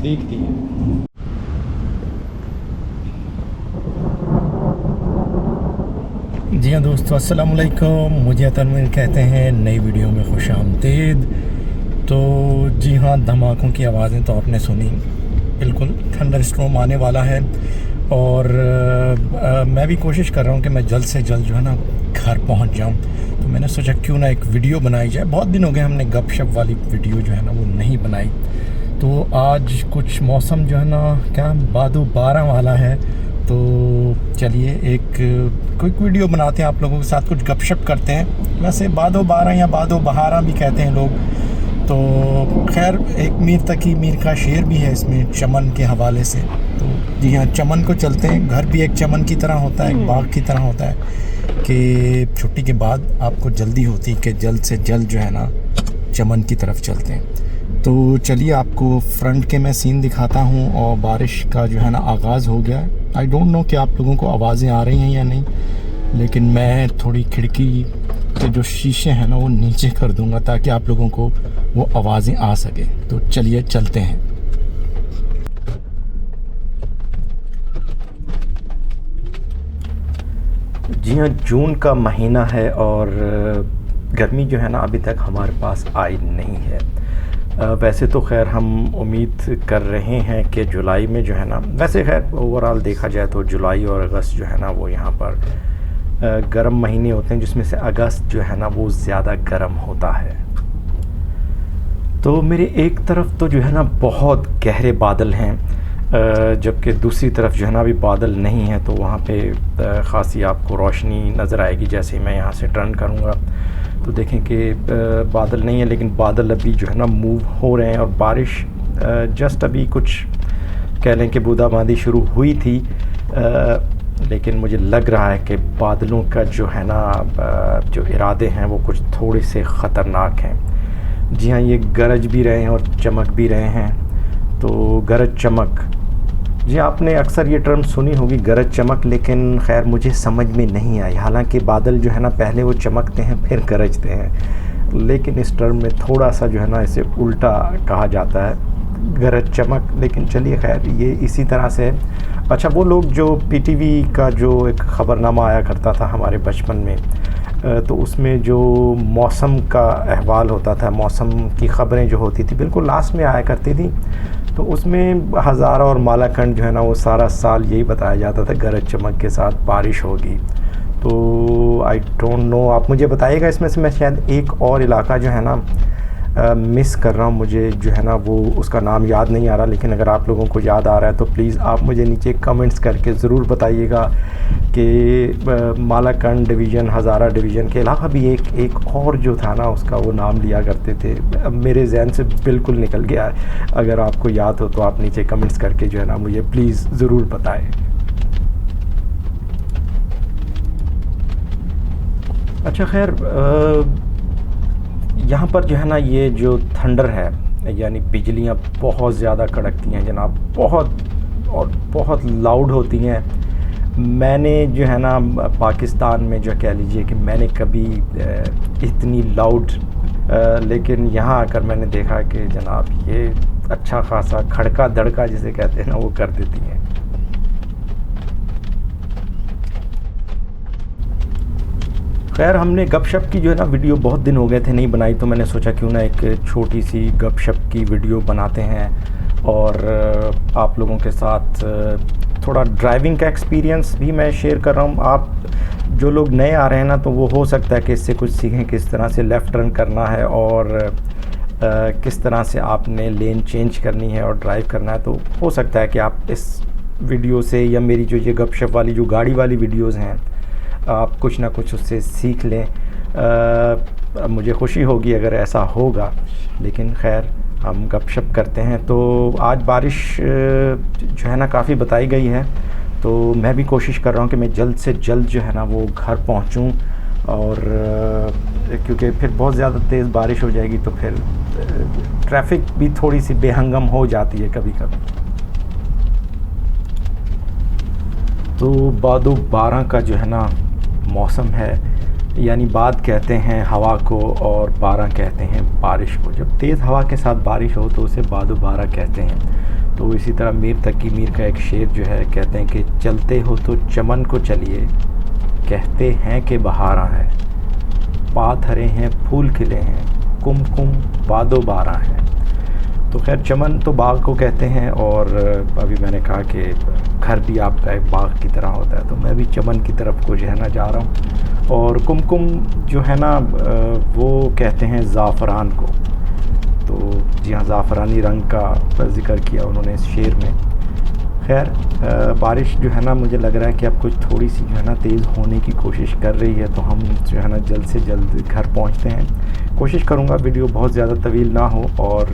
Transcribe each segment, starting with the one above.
देखती है। जी हाँ दोस्तों, अस्सलाम वालेकुम। मुझे तनवीर कहते हैं, नई वीडियो में खुश आमदीद। तो जी हाँ, धमाकों की आवाज़ें तो आपने सुनी। बिल्कुल थंडर स्टॉर्म आने वाला है और मैं भी कोशिश कर रहा हूँ कि मैं जल्द से जल्द जो है ना घर पहुँच जाऊँ। तो मैंने सोचा क्यों ना एक वीडियो बनाई जाए। बहुत दिन हो गए हमने गपशप वाली वीडियो जो है ना वो नहीं बनाई। तो आज कुछ मौसम जो है ना क्या बादो 12 वाला है, तो चलिए एक क्विक वीडियो बनाते हैं, आप लोगों के साथ कुछ गपशप करते हैं। वैसे बादो 12 या बादो बहारा भी कहते हैं लोग। तो खैर, एक मीर तकी मीर का शेर भी है इसमें चमन के हवाले से। तो जी हाँ, चमन को चलते हैं। घर भी एक चमन की तरह होता है, एक बाग की तरह होता है कि छुट्टी के बाद आपको जल्दी होती है कि जल्द से जल्द जो है ना चमन की तरफ चलते हैं। तो चलिए आपको फ्रंट के मैं सीन दिखाता हूँ। और बारिश का जो है ना आगाज़ हो गया है। आई डोंट नो कि आप लोगों को आवाज़ें आ रही हैं या नहीं, लेकिन मैं थोड़ी खिड़की के जो शीशे हैं ना वो नीचे कर दूंगा ताकि आप लोगों को वो आवाज़ें आ सके। तो चलिए चलते हैं। जी हाँ, जून का महीना है और गर्मी जो है ना अभी तक हमारे पास आई नहीं है। वैसे तो खैर हम उम्मीद कर रहे हैं कि जुलाई में जो है ना, वैसे खैर ओवरऑल देखा जाए तो जुलाई और अगस्त जो है ना वो यहाँ पर गर्म महीने होते हैं, जिसमें से अगस्त जो है ना वो ज़्यादा गर्म होता है। तो मेरे एक तरफ तो जो है ना बहुत गहरे बादल हैं, जबकि दूसरी तरफ जो है ना अभी बादल नहीं है। तो वहाँ पे ख़ासी आपको रोशनी नज़र आएगी। जैसे ही मैं यहाँ से टर्न करूँगा तो देखें कि बादल नहीं है, लेकिन बादल अभी जो है ना मूव हो रहे हैं और बारिश जस्ट अभी कुछ कह लें कि बूंदाबांदी शुरू हुई थी। लेकिन मुझे लग रहा है कि बादलों का जो है ना जो इरादे हैं वो कुछ थोड़े से ख़तरनाक हैं। जी हाँ, ये गरज भी रहे हैं और चमक भी रहे हैं। तो गरज चमक, जी आपने अक्सर ये टर्म सुनी होगी गरज चमक, लेकिन खैर मुझे समझ में नहीं आई। हालांकि बादल जो है ना पहले वो चमकते हैं फिर गरजते हैं, लेकिन इस टर्म में थोड़ा सा जो है ना इसे उल्टा कहा जाता है, गरज चमक। लेकिन चलिए खैर, ये इसी तरह से। अच्छा, वो लोग जो पीटीवी का जो एक ख़बरनामा आया करता था हमारे बचपन में, तो उसमें जो मौसम का अहवाल होता था, मौसम की ख़बरें जो होती थी बिल्कुल लास्ट में आया करती थी। तो उसमें हज़ारा और मालाकंड जो है ना वो सारा साल यही बताया जाता था गरज चमक के साथ बारिश होगी। तो आई डोंट नो, आप मुझे बताइएगा इसमें से मैं शायद एक और इलाका जो है ना मिस कर रहा हूँ। मुझे जो है ना वो उसका नाम याद नहीं आ रहा, लेकिन अगर आप लोगों को याद आ रहा है तो प्लीज़ आप मुझे नीचे कमेंट्स करके ज़रूर बताइएगा कि मालाकंड डिवीज़न, हज़ारा डिवीज़न के अलावा भी एक और जो था ना उसका वो नाम लिया करते थे। अब मेरे जहन से बिल्कुल निकल गया है। अगर आपको याद हो तो आप नीचे कमेंट्स करके जो है ना मुझे प्लीज़ ज़रूर बताएं। अच्छा खैर, यहाँ पर जो है ना ये जो थंडर है, यानी बिजलियाँ बहुत ज़्यादा कड़कती हैं जनाब, बहुत और बहुत लाउड होती हैं। मैंने जो है ना पाकिस्तान में जो कह लीजिए कि मैंने कभी इतनी लाउड, लेकिन यहाँ आकर मैंने देखा कि जनाब ये अच्छा खासा खड़का दड़का जिसे कहते हैं ना वो कर देती हैं। खैर, हमने गपशप की जो है ना वीडियो बहुत दिन हो गए थे नहीं बनाई, तो मैंने सोचा क्यों ना एक छोटी सी गपशप की वीडियो बनाते हैं और आप लोगों के साथ थोड़ा ड्राइविंग का एक्सपीरियंस भी मैं शेयर कर रहा हूँ। आप जो लोग नए आ रहे हैं ना तो वो हो सकता है कि इससे कुछ सीखें, किस तरह से लेफ़्ट टर्न करना है और किस तरह से आपने लेन चेंज करनी है और ड्राइव करना है। तो हो सकता है कि आप इस वीडियो से या मेरी जो ये गपशप वाली जो गाड़ी वाली वीडियोज़ हैं आप कुछ ना कुछ उससे सीख लें। मुझे खुशी होगी अगर ऐसा होगा, लेकिन खैर हम गपशप करते हैं। तो आज बारिश जो है ना काफ़ी बताई गई है, तो मैं भी कोशिश कर रहा हूँ कि मैं जल्द से जल्द जो है ना वो घर पहुँचूँ। और क्योंकि फिर बहुत ज़्यादा तेज़ बारिश हो जाएगी तो फिर ट्रैफिक भी थोड़ी सी बेहंगम हो जाती है कभी कभी। तो बादो 12 का जो है ना मौसम है, यानी बाद कहते हैं हवा को और 12 कहते हैं बारिश को। जब तेज़ हवा के साथ बारिश हो तो उसे बादो 12 कहते हैं। तो इसी तरह मीर तकी मीर का एक शेर जो है, कहते हैं कि चलते हो तो चमन को चलिए, कहते हैं कि बहारा है, पात हरे हैं फूल खिले हैं, कुमकुम बादो बारा है। तो खैर चमन तो बाग को कहते हैं, और अभी मैंने कहा कि घर भी आपका एक बाग की तरह होता है, तो मैं भी चमन की तरफ को जो है ना जा रहा हूँ। और कुमकुम जो है ना वो कहते हैं ज़ाफ़रान को। तो जी हाँ, ज़ाफ़रानी रंग का ज़िक्र किया उन्होंने इस शेर में। खैर बारिश जो है ना, मुझे लग रहा है कि अब कुछ थोड़ी सी जो है ना तेज़ होने की कोशिश कर रही है, तो हम जो है ना जल्द से जल्द घर पहुंचते हैं। कोशिश करूंगा वीडियो बहुत ज़्यादा तवील ना हो और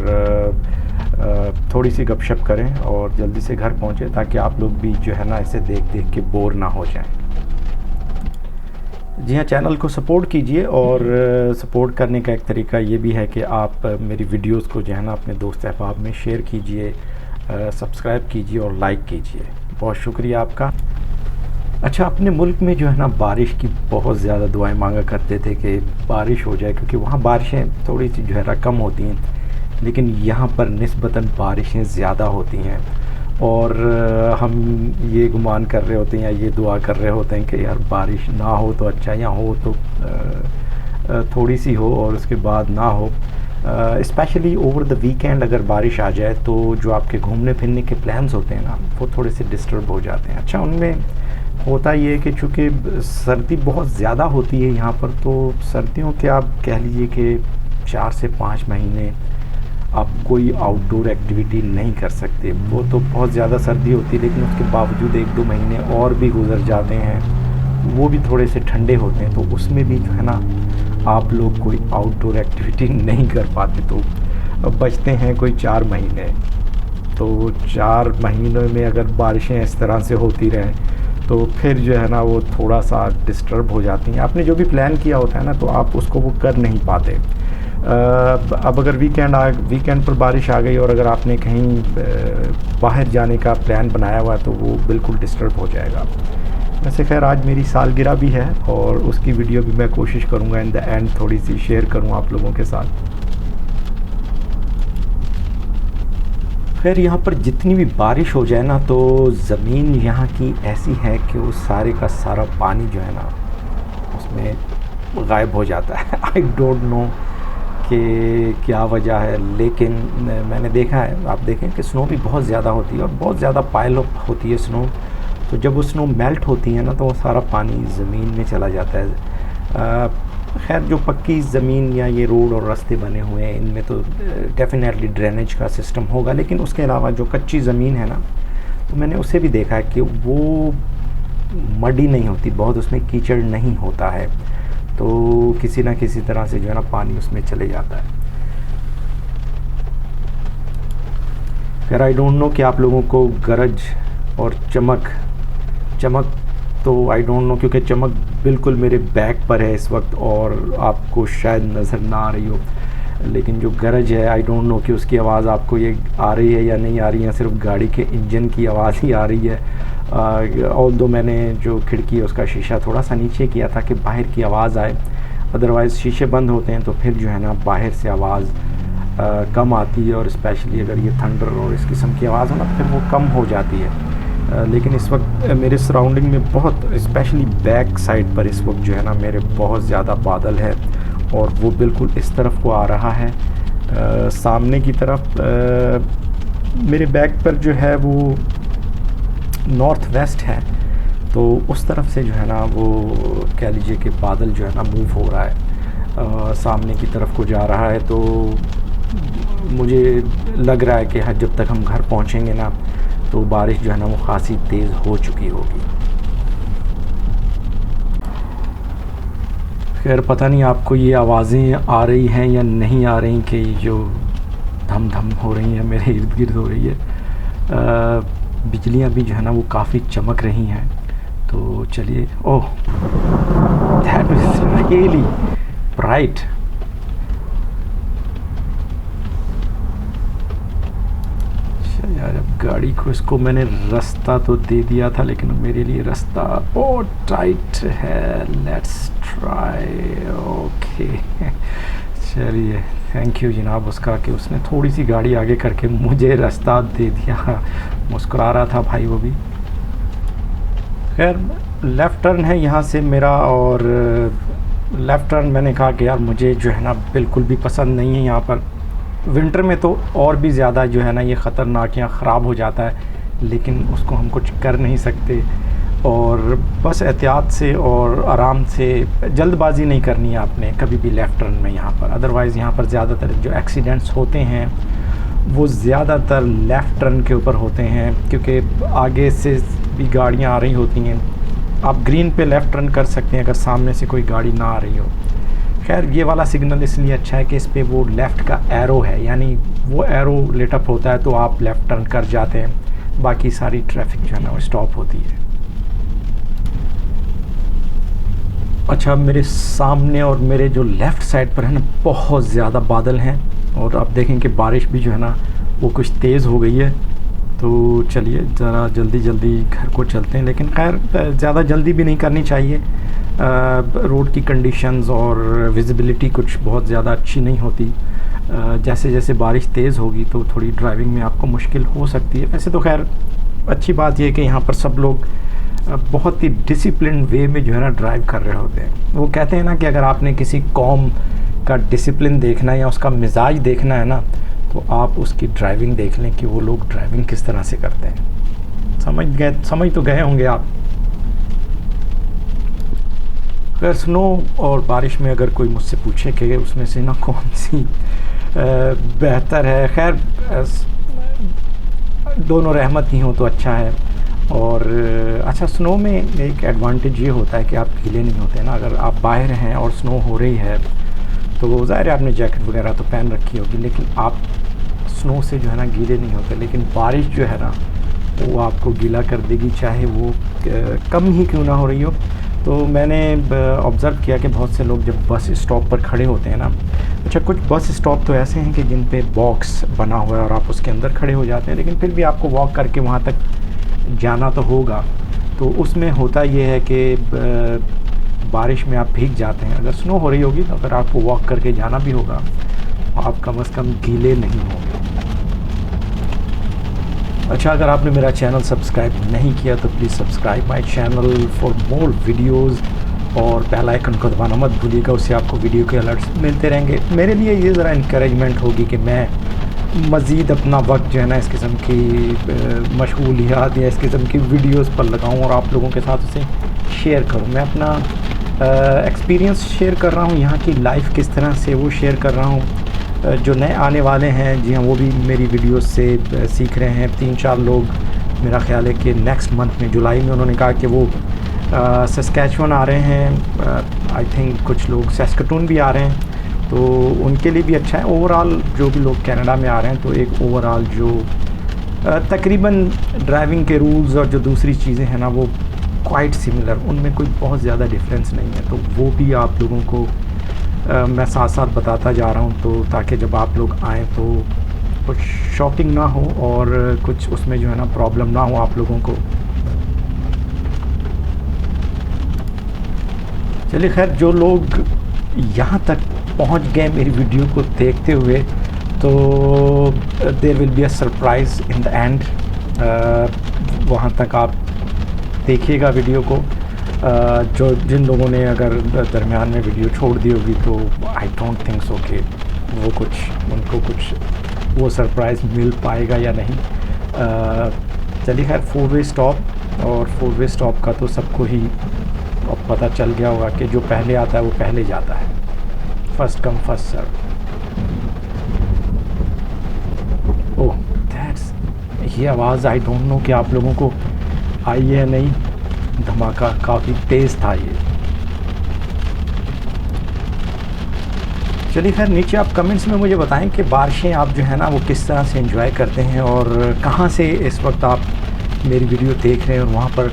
थोड़ी सी गपशप करें और जल्दी से घर पहुंचे, ताकि आप लोग भी जो है ना इसे देख देख के बोर ना हो जाएं। जी हाँ, चैनल को सपोर्ट कीजिए, और सपोर्ट करने का एक तरीका ये भी है कि आप मेरी वीडियोस को जो है ना अपने दोस्त अहबाब में शेयर कीजिए, सब्सक्राइब कीजिए और लाइक कीजिए। बहुत शुक्रिया आपका। अच्छा, अपने मुल्क में जो है ना बारिश की बहुत ज़्यादा दुआएं मांगा करते थे कि बारिश हो जाए, क्योंकि वहाँ बारिशें थोड़ी सी जो है ना कम होती हैं, लेकिन यहाँ पर निस्बतन बारिशें ज़्यादा होती हैं। और हम ये गुमान कर रहे होते हैं या ये दुआ कर रहे होते हैं कि यार बारिश ना हो तो अच्छा, या हो तो थोड़ी सी हो और उसके बाद ना हो। स्पेशली ओवर द वीकेंड अगर बारिश आ जाए तो जो आपके घूमने फिरने के प्लान्स होते हैं ना, वो थोड़े से डिस्टर्ब हो जाते हैं। अच्छा, उनमें होता ये है कि चूँकि सर्दी बहुत ज़्यादा होती है यहाँ पर, तो सर्दियों के आप कह लीजिए कि 4 से 5 महीने आप कोई आउटडोर एक्टिविटी नहीं कर सकते। वो तो बहुत ज़्यादा सर्दी होती है, लेकिन उसके बावजूद 1-2 महीने और भी गुजर जाते हैं, वो भी थोड़े से ठंडे होते हैं, तो उसमें भी जो है ना आप लोग कोई आउटडोर एक्टिविटी नहीं कर पाते। तो बचते हैं कोई 4 महीने। तो 4 महीनों में अगर बारिशें इस तरह से होती रहें तो फिर जो है ना वो थोड़ा सा डिस्टर्ब हो जाती हैं। आपने जो भी प्लान किया होता है ना, तो आप उसको वो कर नहीं पाते। अब अगर वीकेंड पर बारिश आ गई और अगर आपने कहीं बाहर जाने का प्लान बनाया हुआ है तो वो बिल्कुल डिस्टर्ब हो जाएगा। वैसे खैर आज मेरी सालगिरह भी है, और उसकी वीडियो भी मैं कोशिश करूँगा इन द एंड थोड़ी सी शेयर करूँ आप लोगों के साथ। खैर यहाँ पर जितनी भी बारिश हो जाए ना, तो ज़मीन यहाँ की ऐसी है कि वो सारे का सारा पानी जो है ना उसमें गायब हो जाता है। आई डोंट नो कि क्या वजह है, लेकिन मैंने देखा है, आप देखें कि स्नो भी बहुत ज़्यादा होती है और बहुत ज़्यादा पाइल अप होती है स्नो। तो जब वो स्नो मेल्ट होती है ना, तो वो सारा पानी ज़मीन में चला जाता है। खैर जो पक्की ज़मीन या ये रोड और रास्ते बने हुए हैं, इनमें तो डेफिनेटली ड्रेनेज का सिस्टम होगा, लेकिन उसके अलावा जो कच्ची ज़मीन है ना, तो मैंने उसे भी देखा है कि वो मडी नहीं होती, बहुत उसमें कीचड़ नहीं होता है, तो किसी ना किसी तरह से जो है ना पानी उसमें चले जाता है। खैर आई डोंट नो कि आप लोगों को गरज और चमक तो आई डोंट नो, क्योंकि चमक बिल्कुल मेरे बैक पर है इस वक्त और आपको शायद नज़र ना आ रही हो, लेकिन जो गरज है आई डोंट नो कि उसकी आवाज़ आपको ये आ रही है या नहीं आ रही है, सिर्फ गाड़ी के इंजन की आवाज़ ही आ रही है। ऑल्दो मैंने जो खिड़की है उसका शीशा थोड़ा सा नीचे किया था कि बाहर की आवाज़ आए, अदरवाइज़ शीशे बंद होते हैं तो फिर जो है ना बाहर से आवाज़ कम आती है, और स्पेशली अगर ये थंडर और इस किस्म की आवाज़ हो ना, फिर वो कम हो जाती है। लेकिन इस वक्त मेरे सराउंडिंग में बहुत, स्पेशली बैक साइड पर इस वक्त जो है ना मेरे बहुत ज़्यादा बादल है, और वो बिल्कुल इस तरफ को आ रहा है, सामने की तरफ। मेरे बैक पर जो है वो नॉर्थ वेस्ट है, तो उस तरफ से जो है ना वो कह लीजिए कि बादल जो है ना मूव हो रहा है, सामने की तरफ को जा रहा है। तो मुझे लग रहा है कि हाँ, जब तक हम घर पहुँचेंगे ना, तो बारिश जो है ना वो खासी तेज़ हो चुकी होगी। खैर पता नहीं आपको ये आवाज़ें आ रही हैं या नहीं आ रही, कि जो धम धम हो रही हैं मेरे इर्द गिर्द हो रही है। बिजलियाँ भी जो है ना वो काफ़ी चमक रही हैं। तो चलिए, oh that is really bright. यार अब गाड़ी को, इसको मैंने रास्ता तो दे दिया था, लेकिन मेरे लिए रास्ता बहुत टाइट है। Let's try. ओके चलिए, थैंक यू जनाब उसका कि उसने थोड़ी सी गाड़ी आगे करके मुझे रास्ता दे दिया। मुस्कुरा रहा था भाई वो भी। खैर लेफ़्ट टर्न है यहाँ से मेरा, और लेफ़्ट टर्न मैंने कहा कि यार मुझे जो है ना बिल्कुल भी पसंद नहीं है। यहाँ पर विंटर में तो और भी ज़्यादा जो है ना ये ख़तरनाक यहाँ ख़राब हो जाता है, लेकिन उसको हम कुछ कर नहीं सकते। और बस एहतियात से और आराम से, जल्दबाज़ी नहीं करनी है आपने कभी भी लेफ़्ट टर्न में यहाँ पर। अदरवाइज़ यहाँ पर ज़्यादातर जो एक्सीडेंट्स होते हैं वो ज़्यादातर लेफ़्ट टर्न के ऊपर होते हैं, क्योंकि आगे से भी गाड़ियाँ आ रही होती हैं। आप ग्रीन पे लेफ़्ट टर्न कर सकते हैं अगर सामने से कोई गाड़ी ना आ रही हो। खैर ये वाला सिग्नल इसलिए अच्छा है कि इस पे वो लेफ़्ट का एरो है, यानी वो एरो लिट अप होता है तो आप लेफ़्ट टर्न कर जाते हैं, बाकी सारी ट्रैफिक जो है ना वो स्टॉप होती है। अच्छा, मेरे सामने और मेरे जो लेफ़्ट साइड पर है ना बहुत ज़्यादा बादल हैं, और आप देखें कि बारिश भी जो है ना वो कुछ तेज़ हो गई है। तो चलिए ज़रा जल्दी जल्दी घर को चलते हैं, लेकिन खैर ज़्यादा जल्दी भी नहीं करनी चाहिए। रोड की कंडीशंस और विजिबिलिटी कुछ बहुत ज़्यादा अच्छी नहीं होती। जैसे जैसे बारिश तेज़ होगी तो थोड़ी ड्राइविंग में आपको मुश्किल हो सकती है। वैसे तो खैर अच्छी बात यह है कि यहाँ पर सब लोग बहुत ही डिसिप्लिन वे में जो है ना ड्राइव कर रहे होते हैं। वो कहते हैं ना कि अगर आपने किसी कौम का डिसिप्लिन देखना है या उसका मिजाज देखना है ना, तो आप उसकी ड्राइविंग देख लें कि वो लोग ड्राइविंग किस तरह से करते हैं। समझ तो गए होंगे आप। अगर स्नो और बारिश में अगर कोई मुझसे पूछे कि उसमें से ना कौन सी बेहतर है, खैर दोनों रहमत ही हो तो अच्छा है। और अच्छा, स्नो में एक एडवांटेज ये होता है कि आप गीले नहीं होते ना। अगर आप बाहर हैं और स्नो हो रही है तो ज़ाहिर है आपने जैकेट वगैरह तो पहन रखी होगी, लेकिन आप स्नो से जो है ना गीले नहीं होते। लेकिन बारिश जो है ना वो आपको गीला कर देगी, चाहे वो कम ही क्यों ना हो रही हो। तो मैंने ऑब्ज़र्व किया कि बहुत से लोग जब बस स्टॉप पर खड़े होते हैं ना, अच्छा कुछ बस स्टॉप तो ऐसे हैं कि जिन पे बॉक्स बना हुआ है और आप उसके अंदर खड़े हो जाते हैं, लेकिन फिर भी आपको वॉक करके वहाँ तक जाना तो होगा। तो उसमें होता ये है कि बारिश में आप भीग जाते हैं। अगर स्नो हो रही होगी तो अगर आपको वॉक करके जाना भी होगा, आप कम से कम गीले नहीं होंगे। अच्छा, अगर आपने मेरा चैनल सब्सक्राइब नहीं किया तो please subscribe my channel for more videos, और बेल आइकन को दबाना मत भूलिएगा, उससे आपको वीडियो के अलर्ट्स मिलते रहेंगे। मेरे लिए ये ज़रा इंकरेजमेंट होगी कि मैं मज़ीद अपना वक्त जो है ना इस किस्म की मशगूलियात या इस किस्म की वीडियोस पर लगाऊं और आप लोगों के साथ उसे शेयर करूं। मैं अपना एक्सपीरियंस शेयर कर रहा हूं, यहाँ की लाइफ किस तरह से वो शेयर कर रहा हूं। जो नए आने वाले हैं, जी हाँ, वो भी मेरी वीडियोस से सीख रहे हैं। 3-4 लोग मेरा ख्याल है कि नेक्स्ट मंथ में, जुलाई में, उन्होंने कहा कि वो सस्कैचुअन आ रहे हैं। आई थिंक कुछ लोग सैस्कटून भी आ रहे हैं, तो उनके लिए भी अच्छा है। ओवरऑल जो भी लोग कनाडा में आ रहे हैं तो एक ओवरऑल जो तकरीबन ड्राइविंग के रूल्स और जो दूसरी चीज़ें हैं ना वो क्वाइट सिमिलर, उनमें कोई बहुत ज़्यादा डिफरेंस नहीं है। तो वो भी आप लोगों को मैं साथ साथ बताता जा रहा हूँ, तो ताकि जब आप लोग आएँ तो कुछ शॉकिंग ना हो और कुछ उसमें जो है ना प्रॉब्लम ना हो आप लोगों को। चलिए खैर, जो लोग यहाँ तक पहुँच गए मेरी वीडियो को देखते हुए, तो there will be a surprise in the end. वहाँ तक आप देखिएगा वीडियो को। जो जिन लोगों ने अगर दरमियान में वीडियो छोड़ दी होगी तो आई डोंट थिंक सो कि वो उनको कुछ वो सरप्राइज़ मिल पाएगा या नहीं। चलिए खैर, 4 वे स्टॉप, और 4 वे स्टॉप का तो सबको ही अब पता चल गया होगा कि जो पहले आता है वो पहले जाता है। First come first serve. Oh that's, ये आवाज़ आई डोंट नो कि आप लोगों को आई है नहीं। धमाका काफ़ी तेज़ था ये। चलिए खैर, नीचे आप कमेंट्स में मुझे बताएं कि बारिशें आप जो है ना वो किस तरह से एंजॉय करते हैं, और कहाँ से इस वक्त आप मेरी वीडियो देख रहे हैं, और वहाँ पर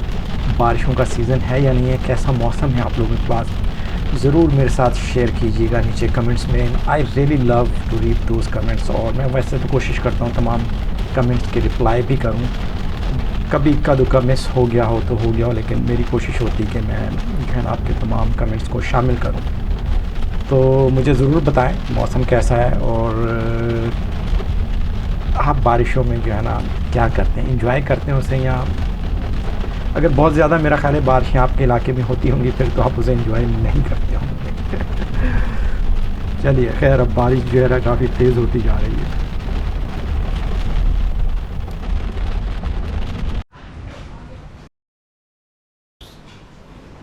बारिशों का सीज़न है या नहीं है, कैसा मौसम है आप लोगों के पास। ज़रूर मेरे साथ शेयर कीजिएगा नीचे कमेंट्स में। I really love to read those comments, और मैं वैसे तो कोशिश करता हूँ तमाम कमेंट्स के रिप्लाई भी करूँ। कभी इक्का दुक्का मिस हो गया हो तो हो गया हो, लेकिन मेरी कोशिश होती है कि मैं जो है ना आपके तमाम कमेंट्स को शामिल करूँ। तो मुझे ज़रूर बताएं मौसम कैसा है और आप बारिशों में जो है ना क्या करते हैं, एंजॉय करते हैं उसे, या अगर बहुत ज़्यादा मेरा ख्याल है बारिशें आपके इलाके में होती होंगी फिर तो आप उसे एंजॉय नहीं करते होंगे। चलिए खैर, अब बारिश जो है ना काफ़ी तेज़ होती जा रही है।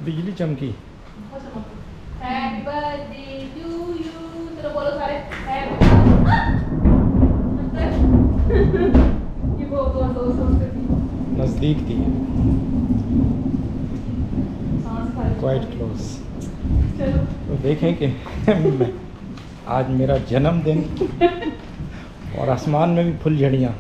बिजली चमकी। हैप्पी बर्थडे टू यू, चलो बोलो सारे हैप्पी। ये बहुत नज़दीक थी, क्वाइट क्लोज। चलो तो देखें कि आज मेरा जन्मदिन और आसमान में भी फुलझड़ियाँ।